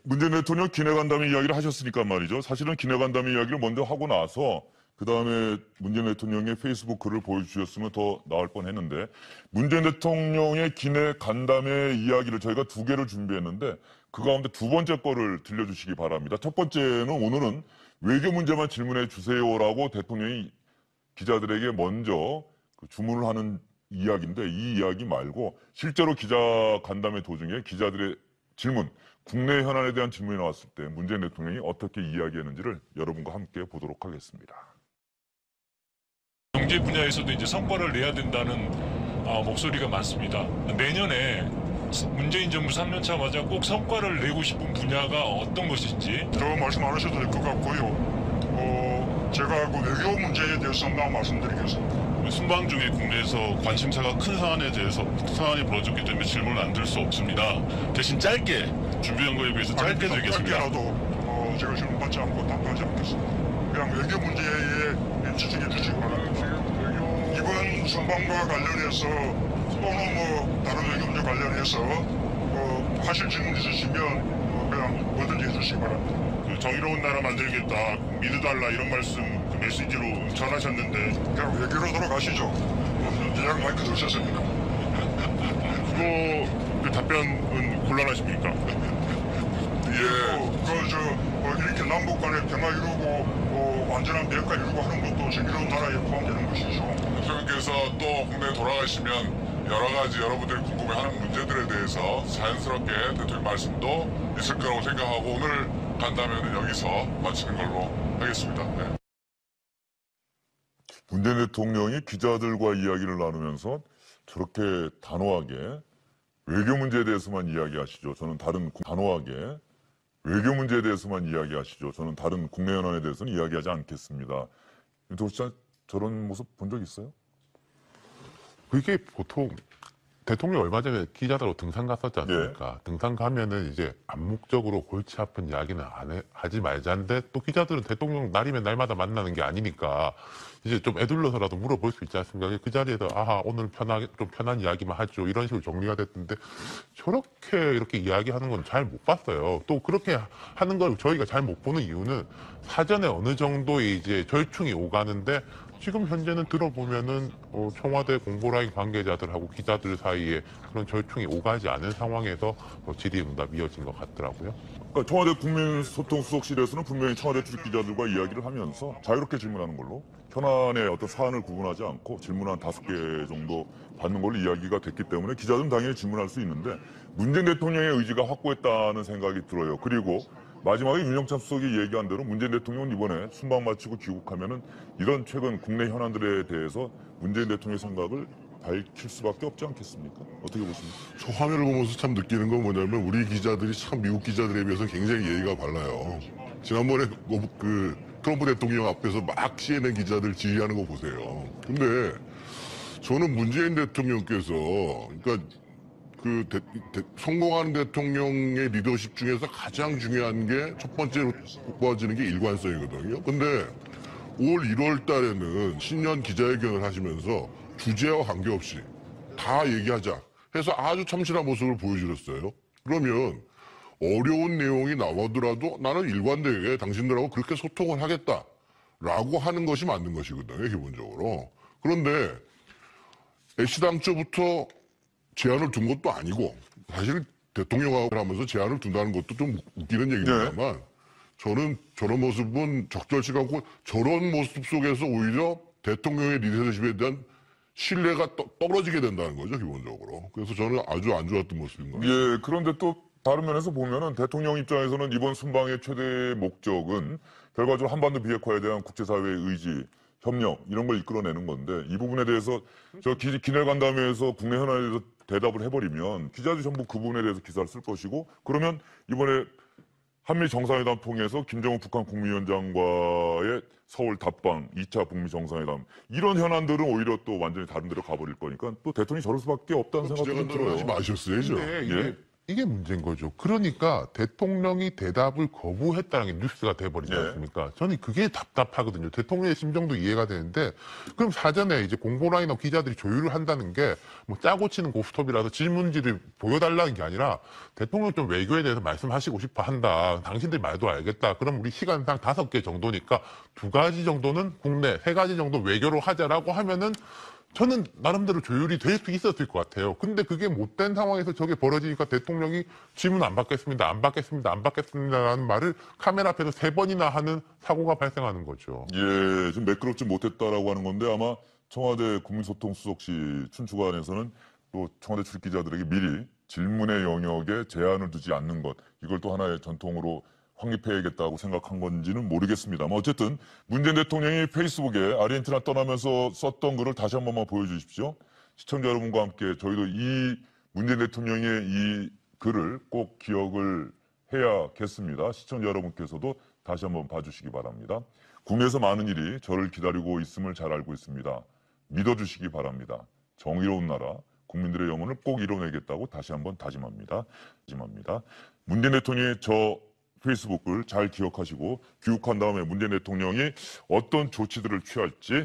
문재인 대통령 기내간담회 이야기를 하셨으니까 말이죠. 사실은 기내간담회 이야기를 먼저 하고 나서 그 다음에 문재인 대통령의 페이스북 글을 보여주셨으면 더 나을 뻔했는데 문재인 대통령의 기내간담회 이야기를 저희가 2개를 준비했는데 그 가운데 2번째 거를 들려주시기 바랍니다. 첫 번째는 오늘은 외교 문제만 질문해 주세요라고 대통령이 기자들에게 먼저 주문을 하는 이야기인데 이 이야기 말고 실제로 기자 간담회 도중에 기자들의 질문, 국내 현안에 대한 질문이 나왔을 때 문재인 대통령이 어떻게 이야기했는지를 여러분과 함께 보도록 하겠습니다. 경제 분야에서도 이제 성과를 내야 된다는 목소리가 많습니다. 내년에 문재인 정부 3년차 맞아 꼭 성과를 내고 싶은 분야가 어떤 것인지. 더 말씀 안 하셔도 될 것 같고요. 제가 그 외교 문제에 대해서 하나 말씀드리겠습니다. 순방 중에 국내에서 관심사가 큰 사안이 벌어졌기 때문에 질문을 안 드릴 수 없습니다. 대신 짧게 준비한 거에 비해서 짧게 드리겠습니다. 짧게라도 제가 질문 받지 않고 답하지 않겠습니다. 그냥 외교 문제에 지적해 주시기 바랍니다. 이번 순방과 관련해서 또는 뭐 다른 외교 문제 관련해서 하실 질문 있으시면 그냥 뭐든지 해주시기 바랍니다. 그 정의로운 나라 만들겠다, 믿어달라 이런 말씀 그 메시지로 전하셨는데 그냥 외교로 돌아가시죠. 대학 마이크 드셨습니까? 그 답변은 곤란하십니까? 이렇게 남북 간의 평화 이루고 완전한 비핵화 이루고 하는 것도 정의로운 나라에 포함되는 것이죠. 대통령께서 또 국내에 돌아가시면 여러 가지 여러분들이 궁금해하는 문제들에 대해서 자연스럽게 대통령 말씀도 있을 거라고 생각하고 오늘 간담회는 여기서 마치는 걸로 하겠습니다. 네. 문재인 대통령이 기자들과 이야기를 나누면서 저렇게 단호하게 외교 문제에 대해서만 이야기하시죠. 저는 단호하게 외교 문제에 대해서만 이야기하시죠. 저는 다른 국내 현안에 대해서는 이야기하지 않겠습니다. 윤석열 씨 저런 모습 본 적 있어요? 그게 보통 대통령 얼마 전에 기자들하고 등산 갔었지 않습니까? 등산 가면은 이제 암묵적으로 골치 아픈 이야기는 하지 말자인데 또 기자들은 대통령 날이면 날마다 만나는 게 아니니까 이제 좀 애둘러서라도 물어볼 수 있지 않습니까? 그 자리에서 오늘 좀 편한 이야기만 하죠. 이런 식으로 정리가 됐는데 저렇게 이렇게 이야기하는 건 잘 못 봤어요. 또 그렇게 하는 걸 저희가 잘 못 보는 이유는 사전에 어느 정도의 이제 절충이 오가는데 지금 현재는 들어보면은 청와대 공보라인 관계자들하고 기자들 사이에 그런 절충이 오가지 않은 상황에서 질의응답이 이어진 것 같더라고요. 그러니까 청와대 국민소통수석실에서는 분명히 청와대 출입 기자들과 이야기를 하면서 자유롭게 질문하는 걸로 현안의 어떤 사안을 구분하지 않고 질문 한 5개 정도 받는 걸로 이야기가 됐기 때문에 기자들은 당연히 질문할 수 있는데 문재인 대통령의 의지가 확고했다는 생각이 들어요. 그리고 마지막에 윤영찬 수석이 얘기한 대로 문재인 대통령은 이번에 순방 마치고 귀국하면은 이런 최근 국내 현안들에 대해서 문재인 대통령의 생각을 밝힐 수밖에 없지 않겠습니까? 어떻게 보십니까? 저 화면을 보면서 참 느끼는 건 뭐냐면 우리 기자들이 참 미국 기자들에 비해서 굉장히 예의가 발라요. 지난번에 그 트럼프 대통령 앞에서 막 CNN 기자들 지휘하는 거 보세요. 근데 저는 문재인 대통령께서 그러니까 성공하는 대통령의 리더십 중에서 가장 중요한 게 첫 번째로 뽑아지는 게 일관성이거든요. 근데 올 1월 달에는 신년 기자회견을 하시면서 주제와 관계없이 다 얘기하자 해서 아주 참신한 모습을 보여주셨어요. 그러면 어려운 내용이 나오더라도 나는 일관되게 당신들하고 그렇게 소통을 하겠다라고 하는 것이 맞는 것이거든요, 기본적으로. 그런데 애시당초부터 제안을 둔 것도 아니고 사실 대통령하고 하면서 제안을 둔다는 것도 좀 웃기는 얘기입니다만 저는 저런 모습은 적절치가 않고 저런 모습 속에서 오히려 대통령의 리더십에 대한 신뢰가 떨어지게 된다는 거죠, 기본적으로. 그래서 저는 아주 안 좋았던 모습인 것 같아요. 예, 그런데 또 다른 면에서 보면은 대통령 입장에서는 이번 순방의 최대 목적은 결과적으로 한반도 비핵화에 대한 국제사회의 의지, 협력 이런 걸 이끌어내는 건데 이 부분에 대해서 저 기내간담회에서 국내 현안에 대해서 대답을 해버리면 기자들이 전부 그 부분에 대해서 기사를 쓸 것이고 그러면 이번에 한미 정상회담 통해서 김정은 북한 국무위원장과의 서울 답방 2차 북미 정상회담 이런 현안들은 오히려 또 완전히 다른 데로 가버릴 거니까 또 대통령이 저럴 수밖에 없다는 생각이 좀 들어요. 하지 마셨어야죠. 근데 이게 이게 문제인 거죠. 그러니까 대통령이 대답을 거부했다는 게 뉴스가 돼버리지 네. 않습니까? 저는 그게 답답하거든요. 대통령의 심정도 이해가 되는데 그럼 사전에 이제 공보라인업 기자들이 조율을 한다는 게 뭐 짜고 치는 고스톱이라서 질문지를 보여달라는 게 아니라 대통령 좀 외교에 대해서 말씀하시고 싶어 한다. 당신들 말도 알겠다. 그럼 우리 시간상 5개 정도니까 2가지 정도는 국내, 3가지 정도 외교로 하자라고 하면은 저는 나름대로 조율이 될 수 있었을 것 같아요. 근데 그게 못된 상황에서 저게 벌어지니까 대통령이 질문 안 받겠습니다, 안 받겠습니다, 안 받겠습니다라는 말을 카메라 앞에서 3번이나 하는 사고가 발생하는 거죠. 예, 좀 매끄럽지 못했다라고 하는 건데 아마 청와대 국민소통수석실 춘추관에서는 또 청와대 출입기자들에게 미리 질문의 영역에 제한을 두지 않는 것, 이걸 또 하나의 전통으로 확립해야겠다고 생각한 건지는 모르겠습니다만 어쨌든 문재인 대통령이 페이스북에 아르헨티나 떠나면서 썼던 글을 다시 한 번만 보여주십시오. 시청자 여러분과 함께 저희도 이 문재인 대통령의 이 글을 꼭 기억을 해야겠습니다. 시청자 여러분께서도 다시 한번 봐주시기 바랍니다. 국내에서 많은 일이 저를 기다리고 있음을 잘 알고 있습니다. 믿어주시기 바랍니다. 정의로운 나라, 국민들의 영혼을 꼭 이뤄내겠다고 다시 한번 다짐합니다. 문재인 대통령이 저 페이스북을 잘 기억하시고 귀국한 다음에 문재인 대통령이 어떤 조치들을 취할지